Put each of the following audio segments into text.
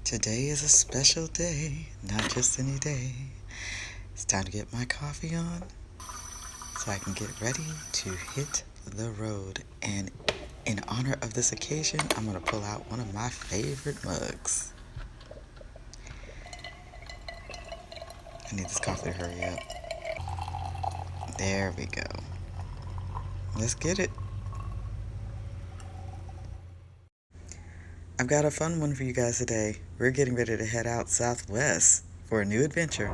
Today is a special day, not just any day. It's time to get my coffee on so I can get ready to hit the road. And in honor of this occasion, I'm going to pull out one of my favorite mugs. I need this coffee to hurry up. There we go. Let's get it. I've got a fun one for you guys today. We're getting ready to head out southwest for a new adventure.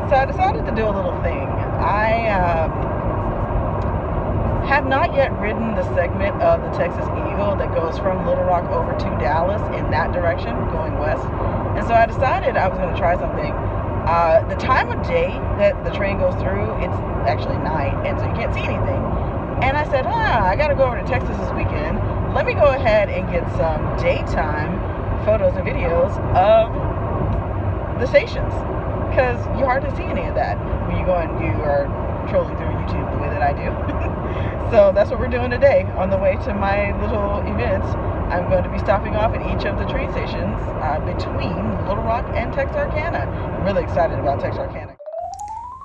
So I decided to do a little thing. I have not yet ridden the segment of the Texas Eagle that goes from Little Rock over to Dallas in that direction, going west. And so I decided I was going to try something. The time of day that the train goes through, it's actually night, and so you can't see anything. And I said, I got to go over to Texas this weekend. Let me go ahead and get some daytime photos and videos of the stations, because you hardly see any of that when you go and you are trolling through YouTube the way that I do. So that's what we're doing today. On the way to my little events, I'm going to be stopping off at each of the train stations between Little Rock and Texarkana. I'm really excited about Texarkana.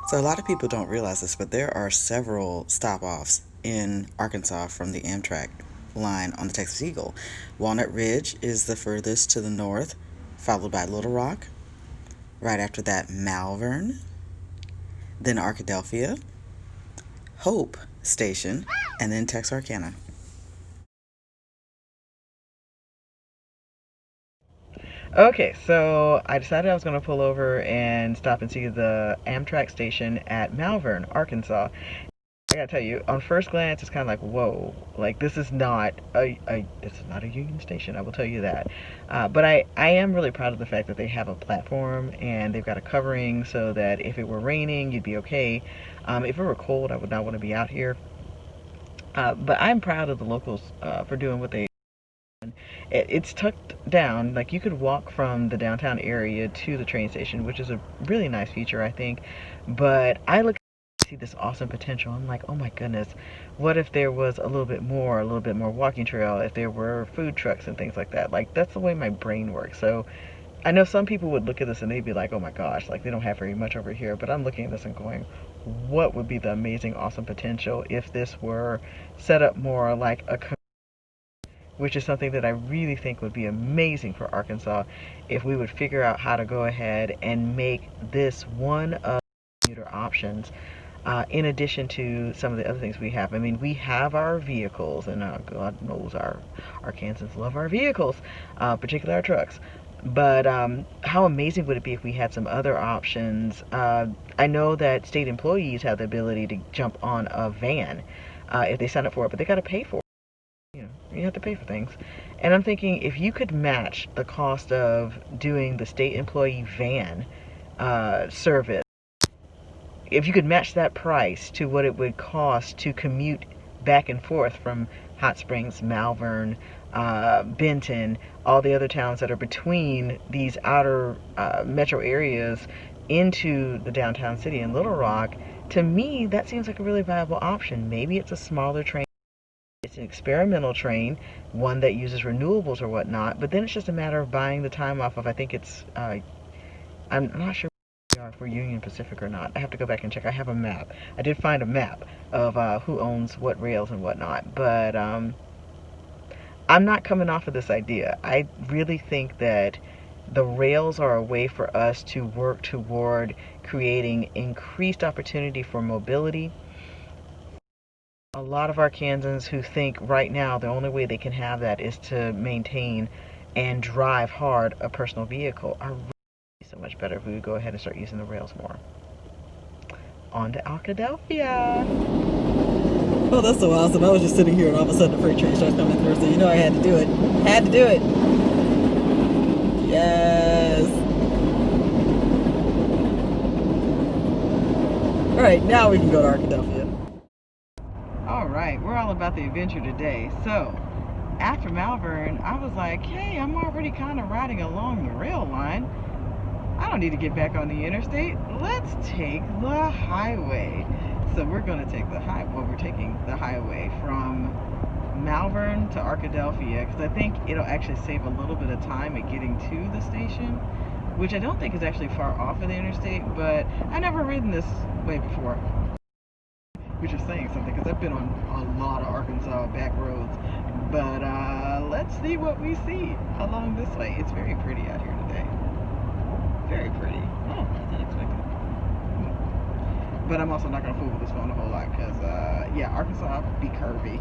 So a lot of people don't realize this, but there are several stop-offs in Arkansas from the Amtrak line on the Texas Eagle. Walnut Ridge is the furthest to the north, followed by Little Rock. Right after that, Malvern, then Arkadelphia, Hope Station, and then Texarkana. Okay, so I decided I was going to pull over and stop and see the Amtrak station at Malvern, Arkansas. I gotta tell you, on first glance, it's kind of like, whoa, like this is not it's not a Union station. I will tell you that. But I am really proud of the fact that they have a platform and they've got a covering so that if it were raining, you'd be okay. If it were cold, I would not want to be out here. But I'm proud of the locals for doing what they. It's tucked down, like you could walk from the downtown area to the train station, which is a really nice feature, I think. But I look see this awesome potential. I'm like, oh my goodness, what if there was a little bit more walking trail, if there were food trucks and things like that. Like that's the way my brain works. So I know some people would look at this and they'd be like, oh my gosh, like they don't have very much over here. But I'm looking at this and going, what would be the amazing, awesome potential if this were set up more like a, which is something that I really think would be amazing for Arkansas if we would figure out how to go ahead and make this one of the commuter options. In addition to some of the other things we have. I mean, we have our vehicles, and God knows our Arkansans love our vehicles, particularly our trucks. But how amazing would it be if we had some other options? I know that state employees have the ability to jump on a van if they sign up for it, but they got to pay for it. You have to pay for things. And I'm thinking if you could match the cost of doing the state employee van service, if you could match that price to what it would cost to commute back and forth from Hot Springs, Malvern, Benton, all the other towns that are between these outer metro areas into the downtown city in Little Rock, to me that seems like a really viable option. Maybe it's a smaller train. It's an experimental train, one that uses renewables or whatnot, but then it's just a matter of buying the time off of, I think it's, I'm not sure for Union Pacific or not. I have to go back and check. I have a map. I did find a map of who owns what rails and whatnot, but I'm not coming off of this idea. I really think that the rails are a way for us to work toward creating increased opportunity for mobility. A lot of Arkansans who think right now the only way they can have that is to maintain and drive hard a personal vehicle are so much better if we would go ahead and start using the rails more. On to Arkadelphia. Oh, that's so awesome. I was just sitting here and all of a sudden the freight train starts coming through, so you know I had to do it. Had to do it. Yes. Alright, now we can go to Arkadelphia. Alright, we're all about the adventure today. So, after Malvern, I was like, hey, I'm already kind of riding along the rail line. I don't need to get back on the interstate. Let's take the highway. So we're going to take the highway. Well, we're taking the highway from Malvern to Arkadelphia, because I think it'll actually save a little bit of time at getting to the station, which I don't think is actually far off of the interstate, but I've never ridden this way before, which is saying something, because I've been on a lot of Arkansas back roads. But let's see what we see along this way. It's very pretty out here today. Very pretty. Oh, that's unexpected. But I'm also not going to fool with this phone a whole lot, because, yeah, Arkansas be curvy.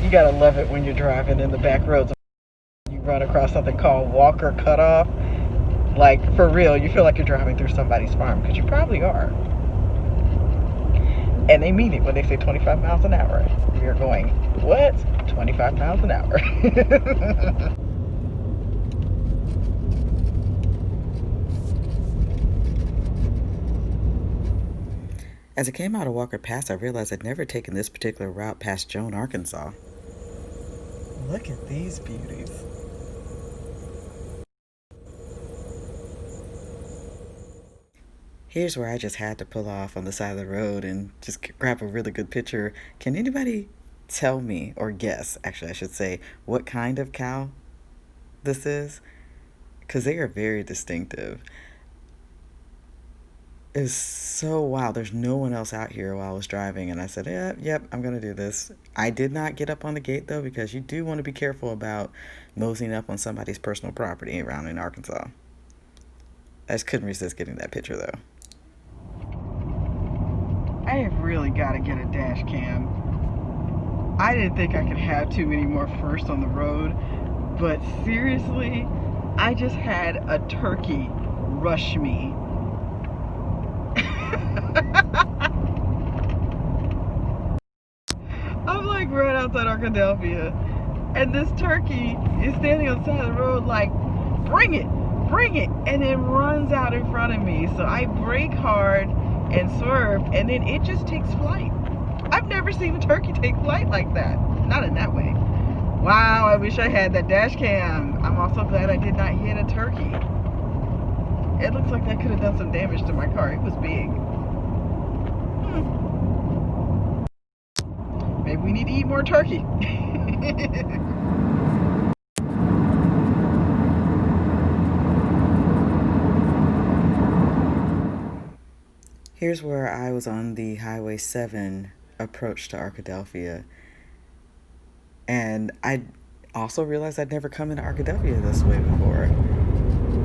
You gotta love it when you're driving in the back roads. You run across something called Walker Cutoff. Like, for real, you feel like you're driving through somebody's farm, because you probably are. And they mean it when they say 25 miles an hour. We are going, what? 25 miles an hour. As I came out of Walker Pass, I realized I'd never taken this particular route past Joan, Arkansas. Look at these beauties. Here's where I just had to pull off on the side of the road and just grab a really good picture. Can anybody tell me, or guess, actually, I should say, what kind of cow this is? Because they are very distinctive. It's so wild. There's no one else out here while I was driving, and I said, yep, I'm going to do this. I did not get up on the gate, though, because you do want to be careful about moseying up on somebody's personal property around in Arkansas. I just couldn't resist getting that picture, though. I have really got to get a dash cam. I didn't think I could have too many more firsts on the road, but seriously, I just had a turkey rush me. I'm like right outside Arkadelphia, and this turkey is standing on the side of the road like, bring it, and then runs out in front of me. So I brake hard and swerve, and then it just takes flight. I've never seen a turkey take flight like that. Not in that way. Wow, I wish I had that dash cam. I'm also glad I did not hit a turkey. It looks like that could have done some damage to my car. It was big. Maybe we need to eat more turkey. Here's where I was on the Highway 7 approach to Arkadelphia. And I also realized I'd never come into Arkadelphia this way before.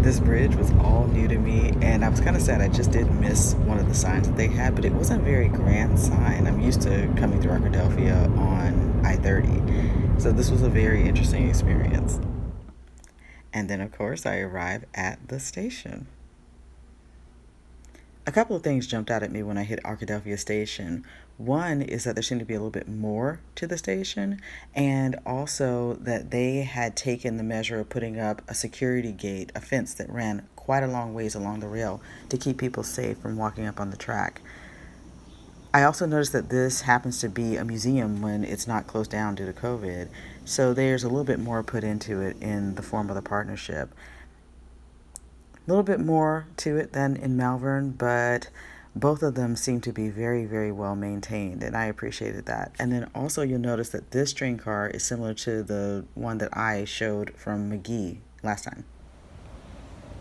This bridge was all new to me, and I was kind of sad I just did miss one of the signs that they had, but it wasn't a very grand sign. I'm used to coming through Arkadelphia on I-30, so this was a very interesting experience. And then, of course, I arrived at the station. A couple of things jumped out at me when I hit Arkadelphia Station. One is that there seemed to be a little bit more to the station, and also that they had taken the measure of putting up a security gate, a fence that ran quite a long ways along the rail to keep people safe from walking up on the track. I also noticed that this happens to be a museum when it's not closed down due to COVID, so there's a little bit more put into it in the form of the partnership. A little bit more to it than in Malvern, but both of them seem to be very, very well maintained, and I appreciated that. And then also you'll notice that this train car is similar to the one that I showed from McGee last time.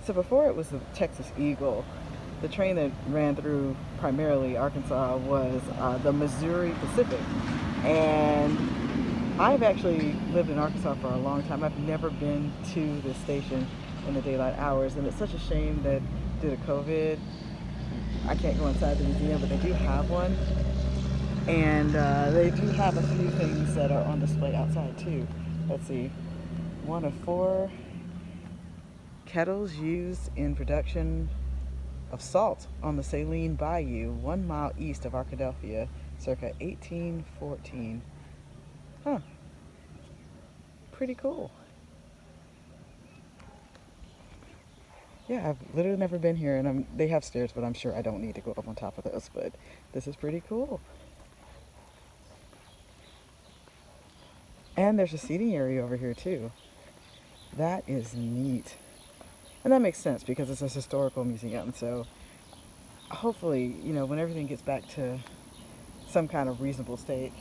So before it was the Texas Eagle, the train that ran through primarily Arkansas was the Missouri Pacific. And I've actually lived in Arkansas for a long time. I've never been to this station in the daylight hours, and it's such a shame that due to COVID I can't go inside the museum, but they do have one, and they do have a few things that are on display outside too. Let's see, one of 4 kettles used in production of salt on the Saline Bayou 1 mile east of Arkadelphia circa 1814. Huh, pretty cool. Yeah, I've literally never been here, and they have stairs, but I'm sure I don't need to go up on top of those. But this is pretty cool. And there's a seating area over here too. That is neat. And that makes sense because it's a historical museum. So hopefully, when everything gets back to some kind of reasonable state,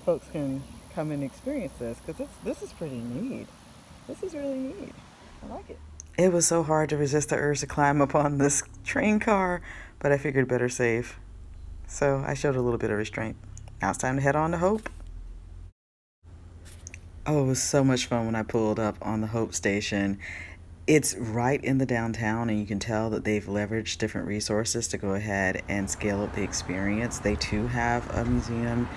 folks can come and experience this because this is pretty neat. This is really neat. I like it. It was so hard to resist the urge to climb up on this train car, but I figured better safe. So I showed a little bit of restraint. Now it's time to head on to Hope. Oh, it was so much fun when I pulled up on the Hope station. It's right in the downtown, and you can tell that they've leveraged different resources to go ahead and scale up the experience. They too have a museum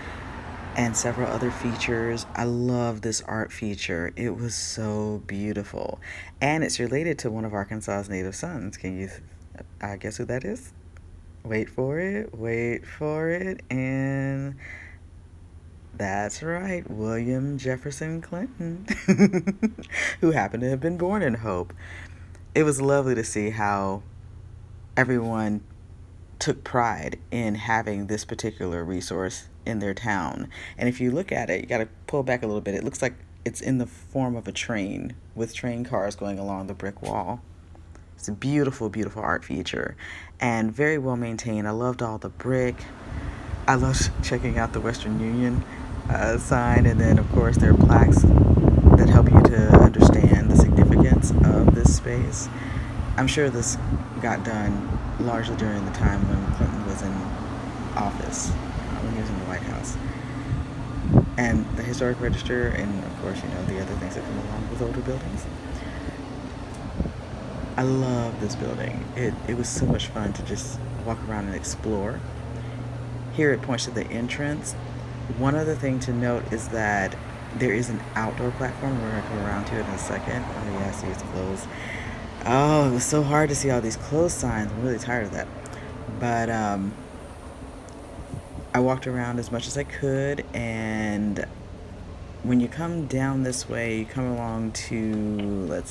and several other features. I love this art feature. It was so beautiful. And it's related to one of Arkansas's native sons. Can you guess who that is? Wait for it, and that's right, William Jefferson Clinton, who happened to have been born in Hope. It was lovely to see how everyone took pride in having this particular resource in their town. And if you look at it, you got to pull back a little bit. It looks like it's in the form of a train with train cars going along the brick wall. It's a beautiful, beautiful art feature and very well maintained. I loved all the brick. I loved checking out the Western Union sign, and then of course there are plaques that help you to understand the significance of this space. I'm sure this got done largely during the time when Clinton was in office, when he was in the White House. And the historic register, and of course, the other things that come along with older buildings. I love this building. It was so much fun to just walk around and explore. Here it points to the entrance. One other thing to note is that there is an outdoor platform. We're going to come around to it in a second. Oh yeah, I see it's closed. Oh, it was so hard to see all these closed signs. I'm really tired of that. But I walked around as much as I could, and when you come down this way, you come along to,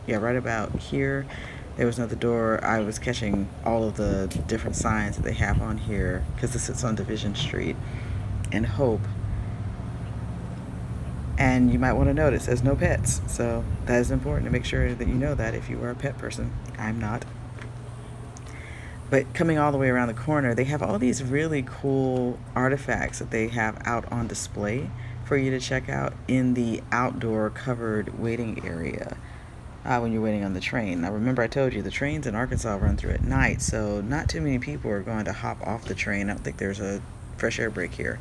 right about here, there was another door. I was catching all of the different signs that they have on here because this sits on Division Street in Hope. And you might want to note it says no pets. So that is important to make sure that you know that if you are a pet person. I'm not. But coming all the way around the corner, they have all these really cool artifacts that they have out on display for you to check out in the outdoor covered waiting area when you're waiting on the train. Now remember, I told you the trains in Arkansas run through at night, so not too many people are going to hop off the train. I don't think there's a fresh air break here.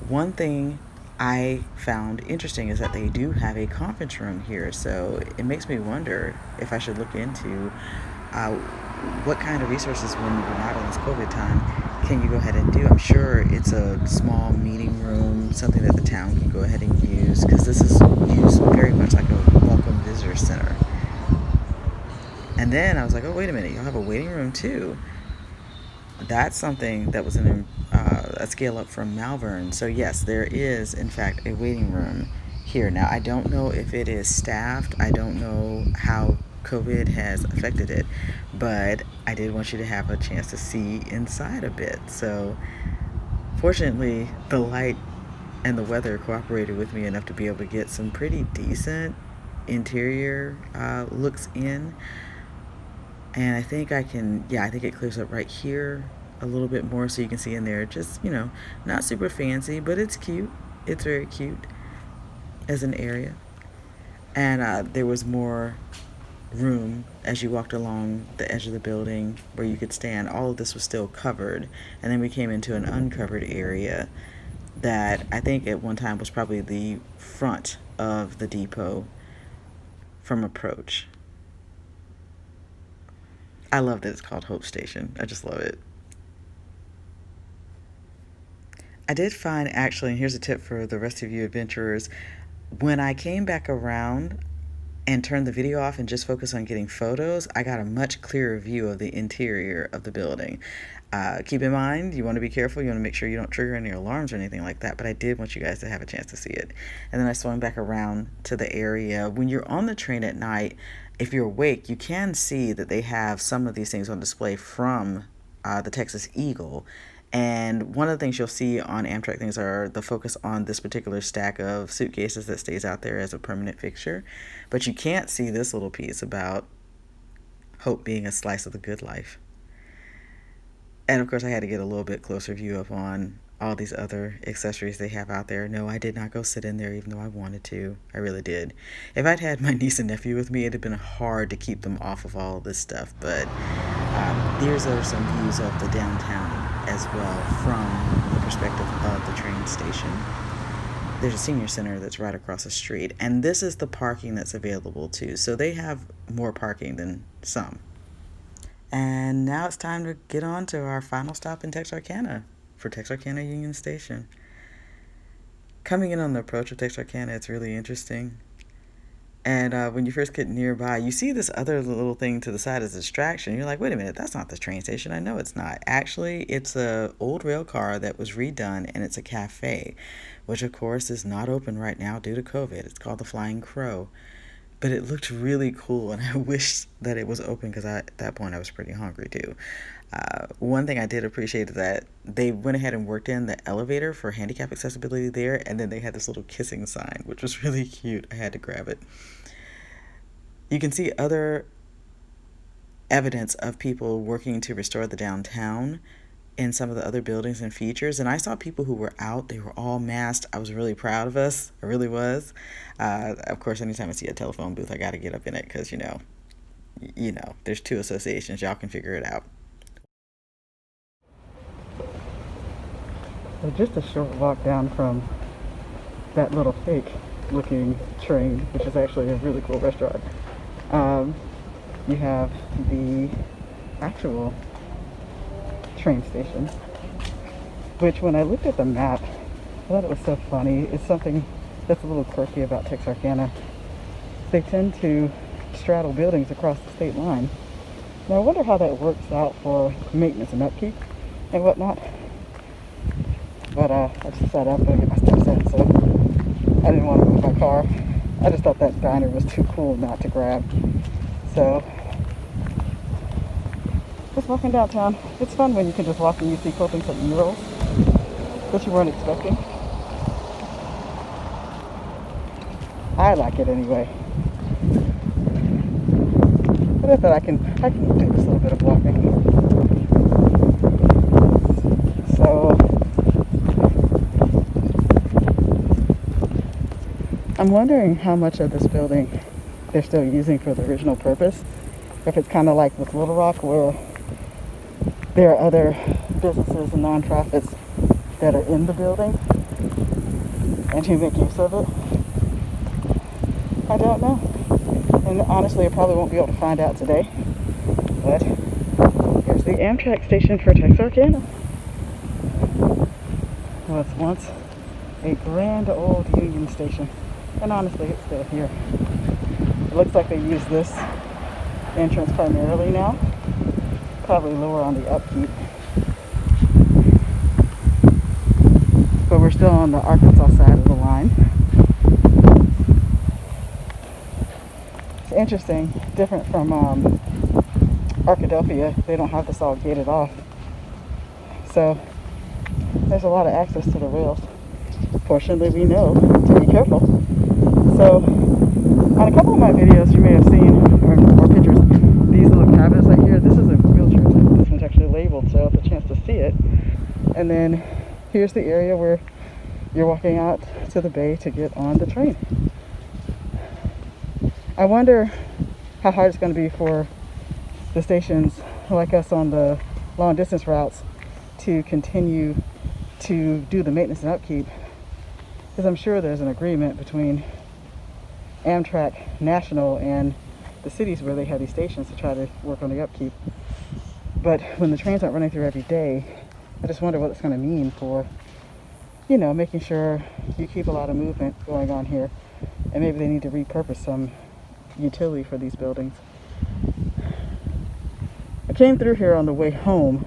One thing I found interesting is that they do have a conference room here, so it makes me wonder if I should look into what kind of resources, when we're not in this COVID time, can you go ahead and do. I'm sure it's a small meeting room, something that the town can go ahead and use, because this is used very much like a welcome visitor center. And then I was like, oh, wait a minute, y'all have a waiting room too. That's something that was a scale up from Malvern. So yes, there is in fact a waiting room here. Now I don't know if it is staffed. I don't know how COVID has affected it, but I did want you to have a chance to see inside a bit. So fortunately, the light and the weather cooperated with me enough to be able to get some pretty decent interior looks in. And I think I think it clears up right here a little bit more so you can see in there. Just, not super fancy, but it's cute. It's very cute as an area. And there was more room as you walked along the edge of the building where you could stand. All of this was still covered. And then we came into an uncovered area that I think at one time was probably the front of the depot from approach. I love that it's called Hope Station. I just love it. I did find, actually, and here's a tip for the rest of you adventurers, when I came back around and turned the video off and just focused on getting photos, I got a much clearer view of the interior of the building. Keep in mind, you want to be careful. You want to make sure you don't trigger any alarms or anything like that. But I did want you guys to have a chance to see it. And then I swung back around to the area. When you're on the train at night, if you're awake, you can see that they have some of these things on display from the Texas Eagle. And one of the things you'll see on Amtrak things are the focus on this particular stack of suitcases that stays out there as a permanent fixture. But you can't see this little piece about hope being a slice of the good life. And of course, I had to get a little bit closer view up on all these other accessories they have out there. No, I did not go sit in there even though I wanted to. I really did. If I'd had my niece and nephew with me, it'd have been hard to keep them off of all of this stuff. But these are some views of the downtown as well from the perspective of the train station. There's a senior center that's right across the street. And this is the parking that's available too. So they have more parking than some. And now it's time to get on to our final stop in Texarkana for Texarkana Union Station. Coming in on the approach of Texarkana, it's really interesting. And when you first get nearby, you see this other little thing to the side as a distraction. You're like, wait a minute, that's not the train station. I know it's not. Actually, it's an old rail car that was redone, and it's a cafe, which, of course, is not open right now due to COVID. It's called the Flying Crow. But it looked really cool, and I wish that it was open because at that point I was pretty hungry too. One thing I did appreciate is that they went ahead and worked in the elevator for handicap accessibility there, and then they had this little kissing sign, which was really cute. I had to grab it. You can see other evidence of people working to restore the downtown in some of the other buildings and features. And I saw people who were out. They were all masked. I was really proud of us. I really was. Of course, anytime I see a telephone booth, I got to get up in it because, you know, there's two associations. Y'all can figure it out. So just a short walk down from that little fake looking train, which is actually a really cool restaurant. You have the actual train station, which when I looked at the map, I thought it was so funny. It's something that's a little quirky about Texarkana. They tend to straddle buildings across the state line. Now I wonder how that works out for maintenance and upkeep and whatnot. But I just decided I'm going to get my steps in, so I didn't want to move my car. I just thought that diner was too cool not to grab. So just walking downtown. It's fun when you can just walk and you see cool things like murals that you weren't expecting. I like it anyway. But I thought I can do this little bit of walking. So I'm wondering how much of this building they're still using for the original purpose. If it's kind of like with Little Rock where there are other businesses and non-profits that are in the building and who make use of it. I don't know. And honestly, I probably won't be able to find out today. But here's the Amtrak station for Texarkana. It was once a grand old Union station. And honestly, it's still here. It looks like they use this entrance primarily now. Probably lower on the upkeep. But we're still on the Arkansas side of the line. It's interesting, different from Arkadelphia. They don't have this all gated off. So there's a lot of access to the rails. Fortunately, we know to be careful. So on a couple of my videos you may have seen, or pictures, these little cabinets right here. This is a wheelchair type. This one's actually labeled, so I have a chance to see it. And then here's the area where you're walking out to the bay to get on the train. I wonder how hard it's going to be for the stations like us on the long distance routes to continue to do the maintenance and upkeep, because I'm sure there's an agreement between Amtrak National and the cities where they have these stations to try to work on the upkeep. But when the trains aren't running through every day, I just wonder what it's going to mean for, you know, making sure you keep a lot of movement going on here. And maybe they need to repurpose some utility for these buildings. I came through here on the way home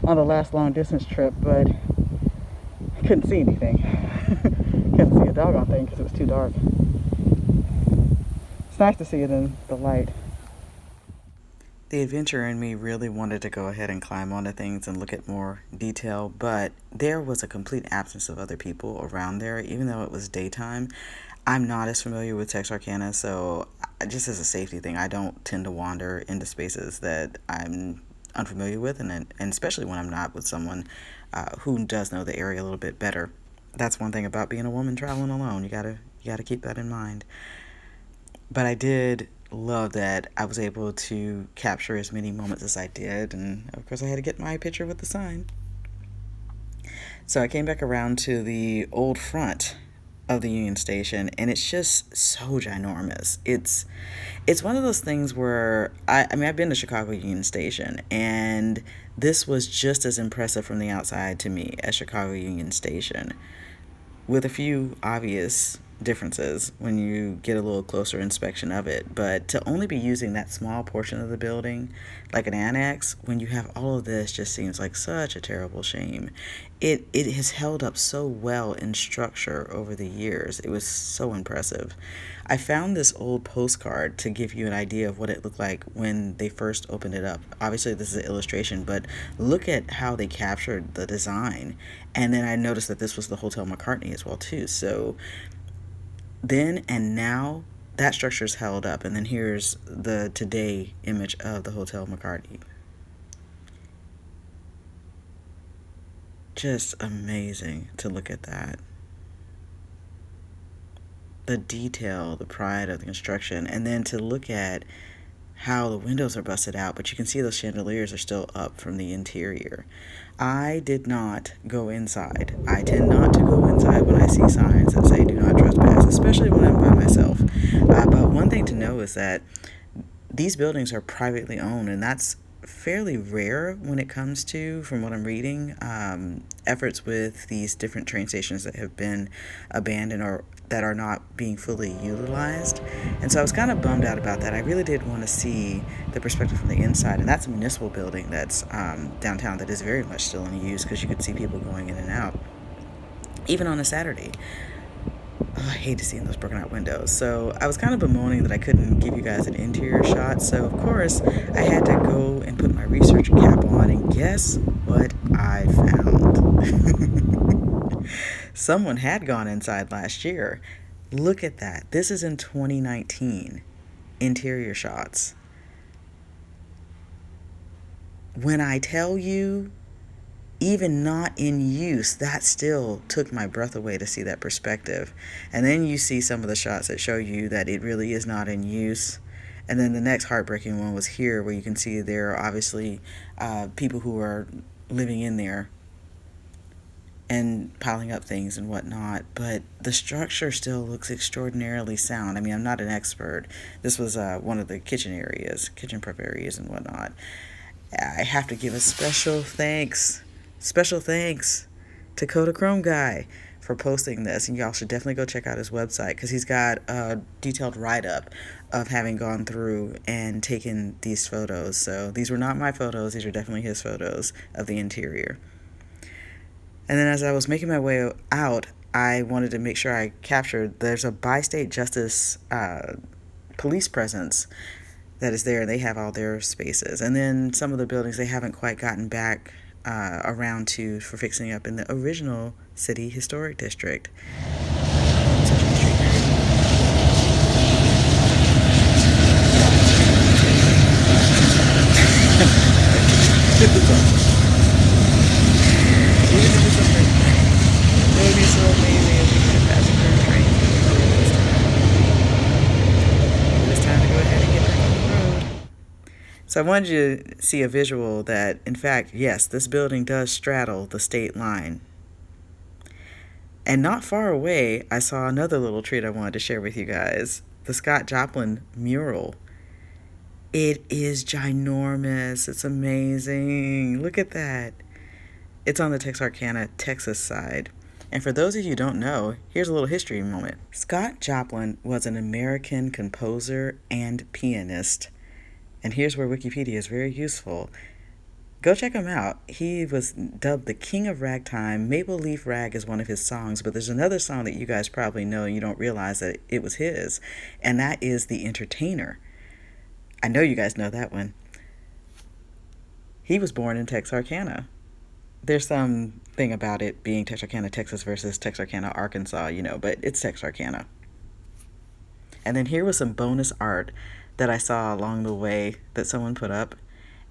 on the last long distance trip, but I couldn't see anything. Couldn't see a doggone thing because it was too dark. It's nice to see it in the light. The adventurer in me really wanted to go ahead and climb onto things and look at more detail, but there was a complete absence of other people around there, even though it was daytime. I'm not as familiar with Texarkana, so just as a safety thing, I don't tend to wander into spaces that I'm unfamiliar with, and especially when I'm not with someone who does know the area a little bit better. That's one thing about being a woman traveling alone. You gotta keep that in mind. But I did love that I was able to capture as many moments as I did, and of course I had to get my picture with the sign. So I came back around to the old front of the Union Station, and it's just so ginormous. It's one of those things where I mean I've been to Chicago Union Station, and this was just as impressive from the outside to me as Chicago Union Station, with a few obvious differences when you get a little closer inspection of it. But to only be using that small portion of the building like an annex when you have all of this just seems like such a terrible shame. It has held up so well in structure over the years. It was so impressive. I found this old postcard to give you an idea of what it looked like when they first opened it up. Obviously, this is an illustration, but look at how they captured the design. And then I noticed that this was the Hotel McCartney as well, too. So then and now, that structure's held up. And then here's the today image of the Hotel McCartney. Just amazing to look at that. The detail, the pride of the construction, and then to look at how the windows are busted out, but you can see those chandeliers are still up from the interior. I did not go inside. I tend not to go inside when I see signs that say do not trespass, especially when I'm by myself. But one thing to know is that these buildings are privately owned, and that's fairly rare when it comes to, from what I'm reading, efforts with these different train stations that have been abandoned or that are not being fully utilized. And so I was kind of bummed out about that. I really did want to see the perspective from the inside, and that's a municipal building that's downtown that is very much still in use because you could see people going in and out, even on a Saturday. Oh, I hate seeing those broken out windows. So I was kind of bemoaning that I couldn't give you guys an interior shot. So of course I had to go and put my research cap on, and guess what I found? Someone had gone inside last year. Look at that. This is in 2019. Interior shots. When I tell you, even not in use, that still took my breath away to see that perspective. And then you see some of the shots that show you that it really is not in use. And then the next heartbreaking one was here, where you can see there are obviously people who are living in there and piling up things and whatnot, but the structure still looks extraordinarily sound. I mean, I'm not an expert. This was one of the kitchen prep areas and whatnot. I have to give a special thanks to Kodachrome Guy for posting this, and y'all should definitely go check out his website because he's got a detailed write-up of having gone through and taken these photos. So these were not my photos, these are definitely his photos of the interior. And then as I was making my way out, I wanted to make sure I captured, there's a bi-state justice police presence that is there. They have all their spaces. And then some of the buildings they haven't quite gotten back around to for fixing up in the original city historic district. Such a street Even if it's a freight train, it would be so amazing if we could have passenger trains moving this time. But it's time to go ahead and get back on the road. So I wanted you to see a visual that, in fact, yes, this building does straddle the state line. And not far away, I saw another little treat I wanted to share with you guys. The Scott Joplin mural. It is ginormous. It's amazing. Look at that. It's on the Texarkana, Texas side. And for those of you who don't know, here's a little history moment. Scott Joplin was an American composer and pianist. And here's where Wikipedia is very useful. Go check him out. He was dubbed the King of Ragtime. Maple Leaf Rag is one of his songs, but there's another song that you guys probably know and you don't realize that it was his, and that is The Entertainer. I know you guys know that one. He was born in Texarkana. There's some thing about it being Texarkana, Texas versus Texarkana, Arkansas, but it's Texarkana. And then here was some bonus art that I saw along the way that someone put up.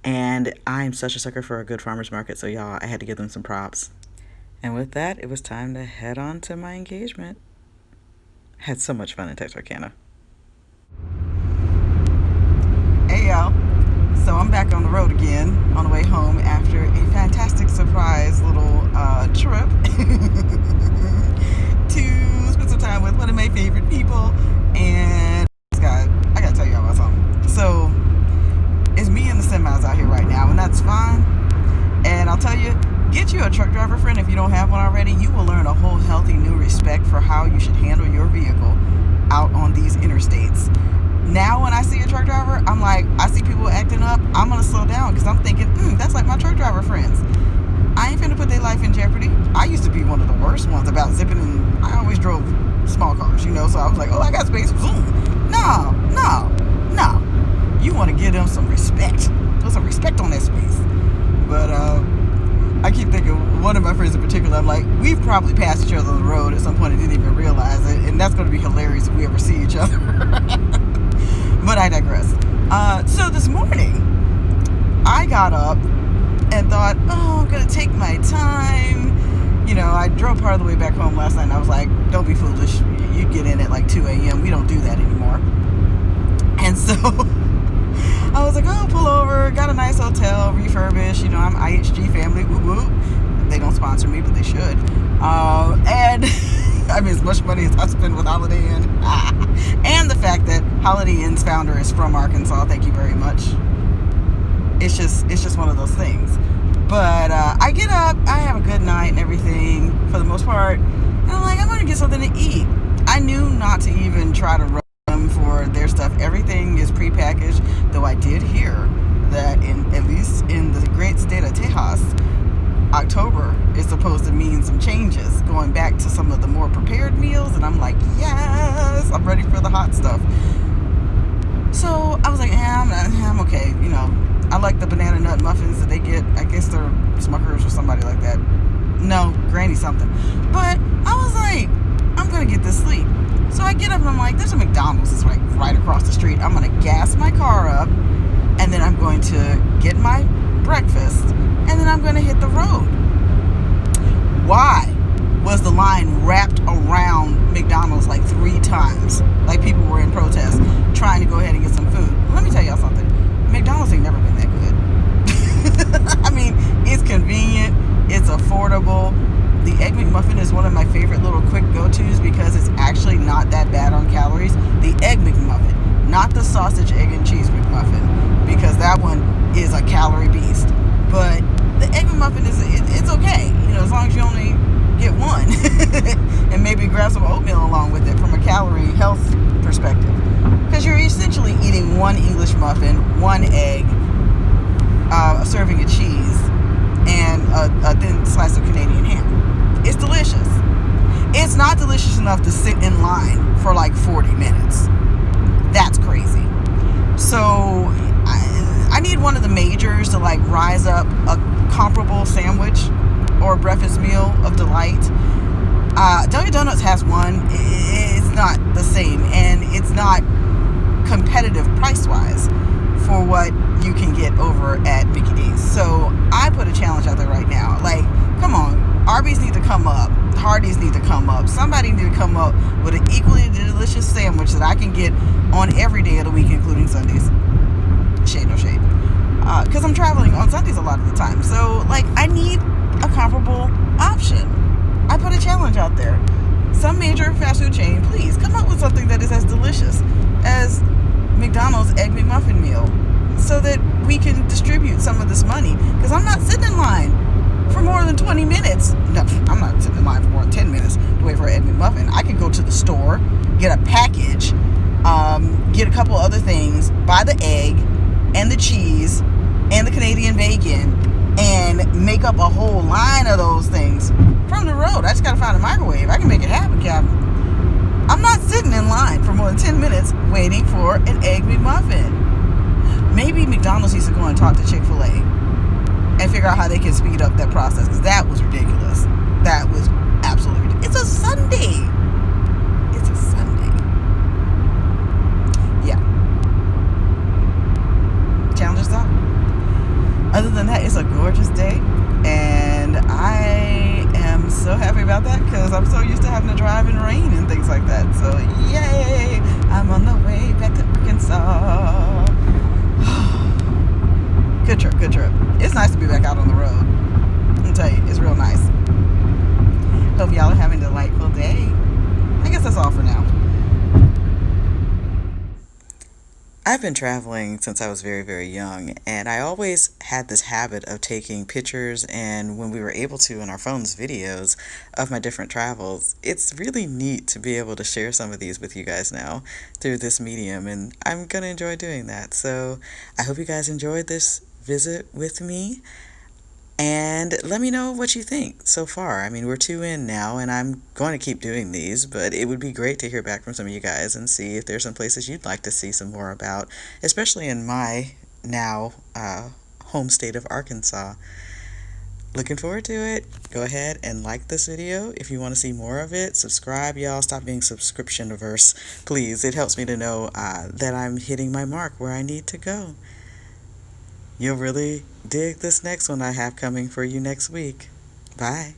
And I'm such a sucker for a good farmer's market, so y'all, I had to give them some props. And with that, it was time to head on to my engagement. Had so much fun in Texarkana. Hey y'all, so I'm back on the road again on the way home after a fantastic surprise little trip to spend some time with one of my favorite people. And God, I gotta tell y'all about something. So it's me and the semis out here right now, and that's fine. And I'll tell you, get you a truck driver friend if you don't have one already. You will learn a whole healthy new respect for how you should handle your vehicle out on these interstates. Now when I see a truck driver, I'm like, I see people acting up, I'm gonna slow down because I'm thinking, that's like my truck driver friends. I ain't finna put their life in jeopardy. I used to be one of the worst ones about zipping in. I always drove small cars, so I was like, I got space, zoom. No. You want to give them some respect. Put some respect on that space. But I keep thinking, one of my friends in particular, I'm like, we've probably passed each other on the road at some point and didn't even realize it, and that's going to be hilarious if we ever see each other. But I digress. So this morning, I got up and thought, I'm going to take my time. I drove part of the way back home last night, and I was like, don't be foolish. You get in at like 2 a.m. We don't do that anymore. And so I was like, pull over, got a nice hotel, refurbished. I'm IHG family, whoop whoop. They don't sponsor me, but they should. And I mean, as much money as I spend with Holiday Inn. And the fact that Holiday Inn's founder is from Arkansas, thank you very much. It's just one of those things. But I get up, I have a good night and everything for the most part, and I'm like, I'm gonna get something to eat. I knew not to even try to rush them for their stuff. Everything is prepackaged, though I did hear that at least in the great state of Texas, October is supposed to mean some changes, going back to some of the more prepared meals, and I'm like, yes, I'm ready for the hot stuff. So I was like, I'm okay, I like the banana nut muffins that they get. I guess they're Smuckers or somebody like that. No, Granny something. But I was like, I'm going to get this sleep. So I get up and I'm like, there's a McDonald's that's like right across the street. I'm going to gas my car up, and then I'm going to get my breakfast, and then I'm going to hit the road. Why was the line wrapped around McDonald's like 3 times? Like people were in protest trying to go ahead and get some food. Let me tell y'all something. McDonald's ain't never been that good. I mean, it's convenient, it's affordable. The Egg McMuffin is one of my favorite little quick go-tos because it's actually not that bad on calories. The Egg McMuffin, not the sausage, egg, and cheese McMuffin, because that one is a calorie beast. But the Egg McMuffin it's okay, as long as you only get one, and maybe grab some oatmeal along with it from a calorie health perspective. Because you're essentially eating one English muffin, one egg, a serving of cheese, and a thin slice of Canadian ham. It's delicious. It's not delicious enough to sit in line for like 40 minutes. That's crazy. So I need one of the majors to like rise up a comparable sandwich or breakfast meal of delight. Dunkin' Donuts has one. It's not the same, and it's not competitive price-wise for what you can get over at Mickey D's. So I put a challenge out there right now. Like, come on, Arby's need to come up, Hardee's need to come up, somebody need to come up with an equally delicious sandwich that I can get on every day of the week, including Sundays. Shade, no shade. Because I'm traveling on Sundays a lot of the time. So, like, I need a comparable option. I put a challenge out there. Some major fast food chain, please come up with something that is as delicious as McDonald's Egg McMuffin meal so that we can distribute some of this money. Because I'm not sitting in line for more than 20 minutes. No, I'm not sitting in line for more than 10 minutes to wait for an Egg McMuffin. I could go to the store, get a package, get a couple other things, buy the egg and the cheese and the Canadian bacon, and make up a whole line of those things from the road. I just gotta find a microwave. I can make it happen, Captain. I'm not sitting in line for more than 10 minutes waiting for an Egg McMuffin. Maybe McDonald's needs to go and talk to Chick-fil-A and figure out how they can speed up that process, because that was ridiculous. That was absolutely ridiculous. It's a Sunday. It's a Sunday. Yeah. Challenges up. Other than that, it's a gorgeous day, and I am so happy about that because I'm so used to having to drive in rain and things like that. So yay, I'm on the way back to Arkansas. Good trip, good trip. It's nice to be back out on the road. I'll tell you, it's real nice. Hope y'all are having a delightful day. I guess that's all for now. I've been traveling since I was very, very young, and I always had this habit of taking pictures, and when we were able to in our phones, videos of my different travels. It's really neat to be able to share some of these with you guys now through this medium, and I'm going to enjoy doing that. So I hope you guys enjoyed this visit with me. And let me know what you think so far. I mean, we're 2 in now, and I'm going to keep doing these, but it would be great to hear back from some of you guys and see if there's some places you'd like to see some more about, especially in my now home state of Arkansas. Looking forward to it. Go ahead and like this video if you want to see more of it. Subscribe, y'all. Stop being subscription averse, please. It helps me to know that I'm hitting my mark where I need to go. You'll really dig this next one I have coming for you next week. Bye.